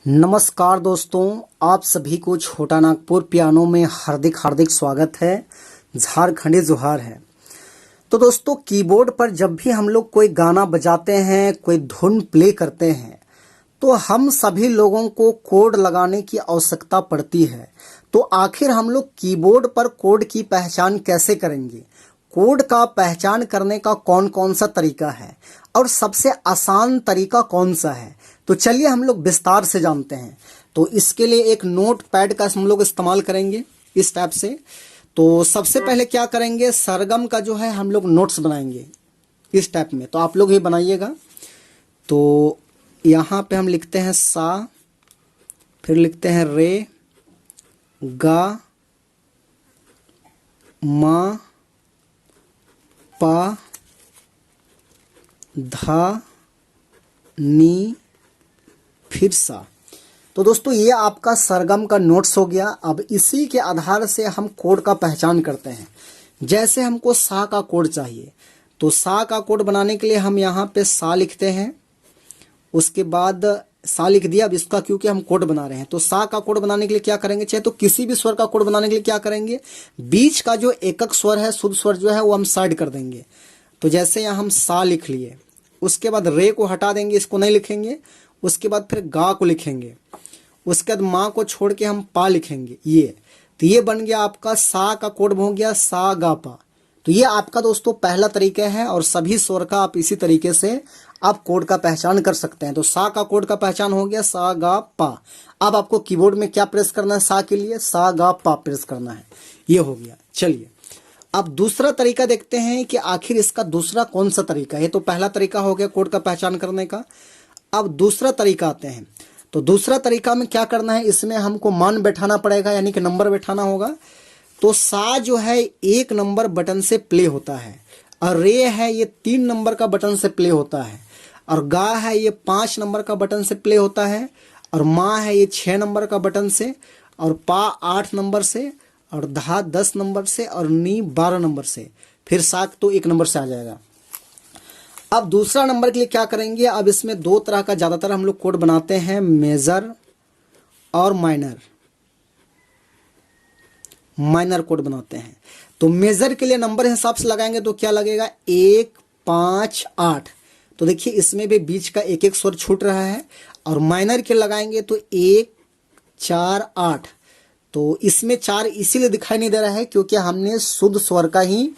नमस्कार दोस्तों, आप सभी को छोटा नागपुर पियानो में हार्दिक हार्दिक स्वागत है। झारखंडी जोहार है। तो दोस्तों, कीबोर्ड पर जब भी हम लोग कोई गाना बजाते हैं, कोई धुन प्ले करते हैं, तो हम सभी लोगों को कोड लगाने की आवश्यकता पड़ती है। तो आखिर हम लोग कीबोर्ड पर कोड की पहचान कैसे करेंगे? कोड का पहचान करने का कौन कौन सा तरीका है और सबसे आसान तरीका कौन सा है? तो चलिए हम लोग विस्तार से जानते हैं। तो इसके लिए एक नोट पैड का हम लोग इस्तेमाल करेंगे इस टाइप से। तो सबसे पहले क्या करेंगे, सरगम का जो है हम लोग नोट्स बनाएंगे इस टाइप में। तो आप लोग ही बनाइएगा। तो यहाँ पे हम लिखते हैं सा, फिर लिखते हैं रे, गा, मा, पा, धा, नी, फिर सा। तो दोस्तों, ये आपका सरगम का नोट्स हो गया। अब इसी के आधार से हम कोड का पहचान करते हैं। जैसे हमको सा का कोड चाहिए, तो सा का कोड बनाने के लिए हम यहाँ पे सा लिखते हैं। उसके बाद सा लिख दिया। अब इसका क्योंकि हम कोड बना रहे हैं, तो सा का कोड बनाने के लिए क्या करेंगे, चाहे तो किसी भी स्वर का कोड बनाने के लिए क्या करेंगे, बीच का जो एकक स्वर है, शुद्ध स्वर जो है वो हम साइड कर देंगे। तो जैसे यहाँ हम सा लिख लिए, उसके बाद रे को हटा देंगे, इसको नहीं लिखेंगे। उसके बाद फिर गा को लिखेंगे। उसके बाद माँ को छोड़ के हम पा लिखेंगे। तो ये बन गया आपका सा का कोड हो गया, सा गा पा। तो ये आपका दोस्तों पहला तरीका है और सभी स्वर का आप इसी तरीके से आप कोड का पहचान कर सकते हैं। तो सा का कोड का पहचान हो गया, सा गा पा। अब आपको कीबोर्ड में क्या प्रेस करना है, सा के लिए सा गा पा प्रेस करना है। ये हो गया। चलिए अब दूसरा तरीका देखते हैं कि आखिर इसका दूसरा कौन सा तरीका है। तो पहला तरीका हो गया कोड का पहचान करने का। अब दूसरा तरीका आते हैं। तो दूसरा तरीका में क्या करना है, इसमें हमको मान बैठाना पड़ेगा, यानी कि नंबर बैठाना होगा। तो सा जो है 1 नंबर बटन से प्ले होता है, और रे है ये 3 नंबर का बटन से प्ले होता है, और गा है ये 5 नंबर का बटन से प्ले होता है, और माँ है ये 6 नंबर का बटन से, और पा 8 नंबर से, और धा 10 नंबर से, और नी 12 नंबर से, फिर साक तो 1 नंबर से आ जाएगा। अब दूसरा नंबर के लिए क्या करेंगे, अब इसमें 2 तरह का ज़्यादातर हम लोग कोड बनाते हैं, मेजर और माइनर कोड बनाते हैं। तो मेजर के लिए नंबर हिसाब से लगाएंगे तो क्या लगेगा, 1 5 8। तो देखिए इसमें भी बीच का एक एक स्वर छूट रहा है। और माइनर के लगाएंगे तो 1 4 8। तो इसमें 4 इसीलिए दिखाई नहीं दे रहा है क्योंकि हमने शुद्ध स्वर का ही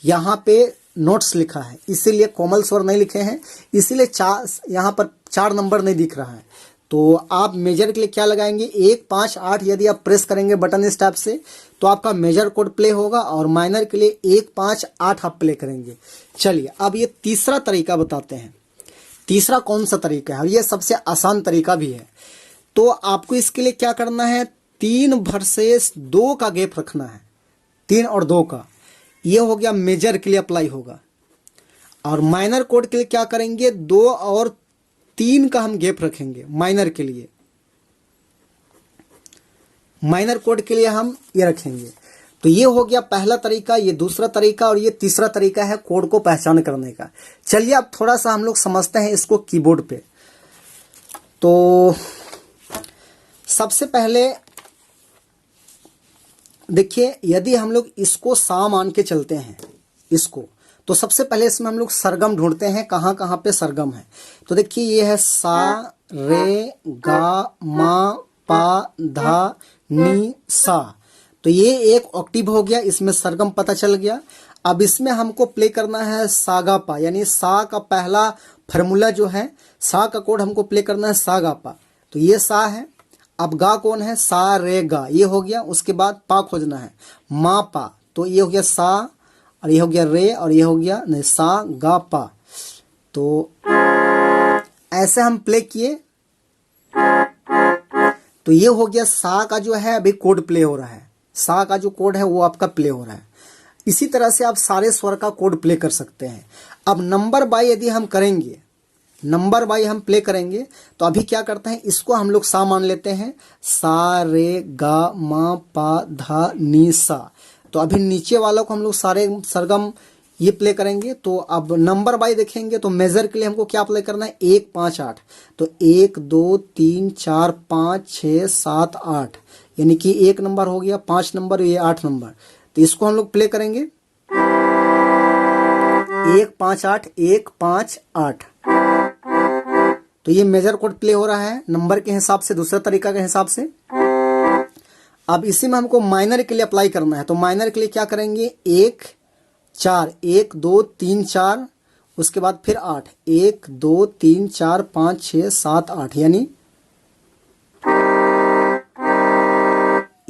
यहाँ पे नोट्स लिखा है, इसीलिए कोमल स्वर नहीं लिखे हैं, इसीलिए यहाँ पर 4 नंबर नहीं दिख रहा है। तो आप मेजर के लिए क्या लगाएंगे, 1 5 8। यदि आप प्रेस करेंगे बटन इस टाइप से तो आपका मेजर कोड प्ले होगा, और माइनर के लिए 1 5 8 आप प्ले करेंगे। चलिए अब ये तीसरा तरीका बताते हैं। तीसरा कौन सा तरीका है, ये सबसे आसान तरीका भी है। तो आपको इसके लिए क्या करना है, 3 वर्सेस 2 का गैप रखना है, 3 और 2 का। ये हो गया मेजर के लिए अप्लाई होगा। और माइनर कोड के लिए क्या करेंगे, 2 और 3 का हम गैप रखेंगे माइनर के लिए। माइनर कोड के लिए हम ये रखेंगे। तो ये हो गया पहला तरीका, ये दूसरा तरीका, और ये तीसरा तरीका है कोड को पहचान करने का। चलिए अब थोड़ा सा हम लोग समझते हैं इसको कीबोर्ड पे। तो सबसे पहले देखिए, यदि हम लोग इसको सा मान के चलते हैं इसको, तो सबसे पहले इसमें हम लोग सरगम ढूंढते हैं, कहाँ कहाँ पे सरगम है। तो देखिए ये है सा रे गा मा पा धा नी सा। तो ये एक ऑक्टिव हो गया, इसमें सरगम पता चल गया। अब इसमें हमको प्ले करना है सा गा पा, यानी सा का पहला फार्मूला जो है, सा का कोड हमको प्ले करना है सा गा पा। तो ये सा है। अब गा कौन है, सा रे गा, ये हो गया। उसके बाद पा खोजना है, मा पा। तो ये हो गया सा, और ये हो गया रे, और ये हो गया नहीं सा गा पा। तो ऐसे हम प्ले किए। तो ये हो गया सा का जो है अभी कोड प्ले हो रहा है, सा का जो कोड है वो आपका प्ले हो रहा है। इसी तरह से आप सारे स्वर का कोड प्ले कर सकते हैं। अब नंबर बाय यदि हम करेंगे, नंबर बाई हम प्ले करेंगे, तो अभी क्या करते हैं, इसको हम लोग सा मान लेते हैं, सा रे गा मा पा धा नी सा। तो अभी नीचे वालों को हम लोग सारे सरगम ये प्ले करेंगे। तो अब नंबर बाई देखेंगे तो मेजर के लिए हमको क्या अप्लाई करना है, 1 5 8। तो 1 2 3 4 5 6 7 8, यानी कि 1 नंबर हो गया, 5 नंबर, ये 8 नंबर। तो इसको हम लोग प्ले करेंगे 1 5 8 1 5 8। तो ये मेजर कोड प्ले हो रहा है नंबर के हिसाब से, दूसरा तरीका के हिसाब से। अब इसी में हमको माइनर के लिए अप्लाई करना है। तो माइनर के लिए क्या करेंगे, 1 4 1 2 3 4, उसके बाद फिर 8 1 2 3 4 5 6 7 8, यानी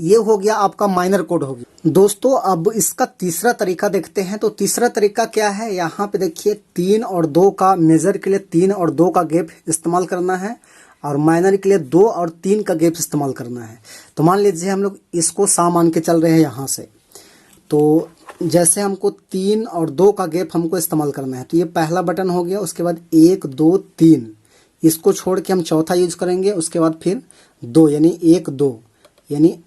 ये हो गया आपका माइनर कोड हो गया। दोस्तों अब इसका तीसरा तरीका देखते हैं। तो तीसरा तरीका क्या है, यहाँ पे देखिए 3 और 2 का, मेजर के लिए 3 और 2 का गैप इस्तेमाल करना है और माइनर के लिए 2 और 3 का गैप इस्तेमाल करना है। तो मान लीजिए हम लोग इसको सा मान के चल रहे हैं यहाँ से। तो जैसे हमको 3 और 2 का गैप हमको इस्तेमाल करना है, तो ये पहला बटन हो गया। उसके बाद 1 2 3, इसको छोड़ के हम चौथा यूज करेंगे। उसके बाद फिर 2, यानी 1 2, यानी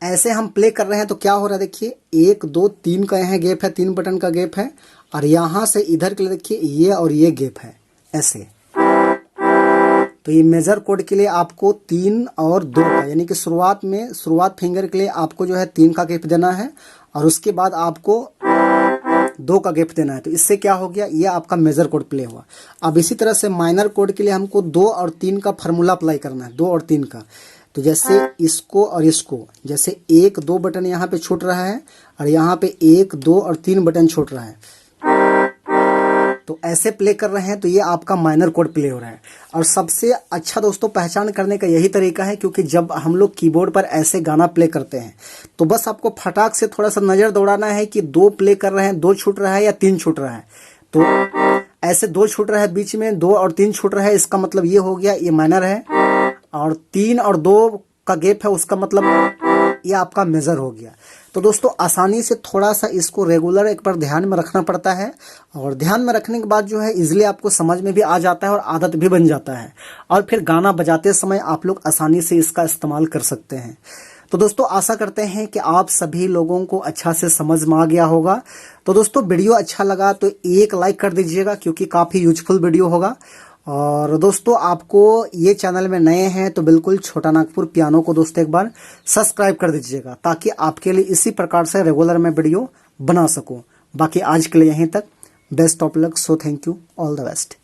ऐसे हम प्ले कर रहे हैं। तो क्या हो रहा है देखिए, 1 2 3 का यहाँ गैप है, 3 बटन का गैप है, और यहाँ से इधर के लिए देखिए ये और ये गैप है ऐसे। तो ये मेजर कोड के लिए आपको 3 और 2 का, यानी कि शुरुआत फिंगर के लिए आपको जो है 3 का गैप देना है और उसके बाद आपको 2 का गैप देना है। तो इससे क्या हो गया, ये आपका मेजर कोड प्ले हुआ। अब इसी तरह से माइनर कोड के लिए हमको 2 और 3 का फार्मूला अप्लाई करना है, 2 और 3 का। तो जैसे इसको और इसको, जैसे 1 2 बटन यहाँ पे छूट रहा है और यहाँ पे 1 2 और 3 बटन छूट रहा है, तो ऐसे प्ले कर रहे हैं। तो ये आपका माइनर कोड प्ले हो रहा है। और सबसे अच्छा दोस्तों पहचान करने का यही तरीका है, क्योंकि जब हम लोग कीबोर्ड पर ऐसे गाना प्ले करते हैं तो बस आपको फटाक से थोड़ा सा नज़र दौड़ाना है कि 2 प्ले कर रहे हैं, 2 छूट रहा है या 3 छूट रहा है। तो ऐसे 2 छूट रहा है बीच में, 2 और 3 छूट रहा है, इसका मतलब ये हो गया ये माइनर है। और 3 और 2 का गैप है, उसका मतलब ये आपका मेजर हो गया। तो दोस्तों आसानी से थोड़ा सा इसको रेगुलर एक बार ध्यान में रखना पड़ता है, और ध्यान में रखने के बाद जो है इजीली आपको समझ में भी आ जाता है और आदत भी बन जाता है, और फिर गाना बजाते समय आप लोग आसानी से इसका इस्तेमाल कर सकते हैं। तो दोस्तों आशा करते हैं कि आप सभी लोगों को अच्छा से समझ में आ गया होगा। तो दोस्तों वीडियो अच्छा लगा तो एक लाइक कर दीजिएगा, क्योंकि काफ़ी यूजफुल वीडियो होगा। और दोस्तों आपको ये चैनल में नए हैं तो बिल्कुल छोटा नागपुर पियानो को दोस्तों एक बार सब्सक्राइब कर दीजिएगा, ताकि आपके लिए इसी प्रकार से रेगुलर मैं वीडियो बना सकूं। बाकी आज के लिए यहीं तक, best of luck, so thank you, all the best.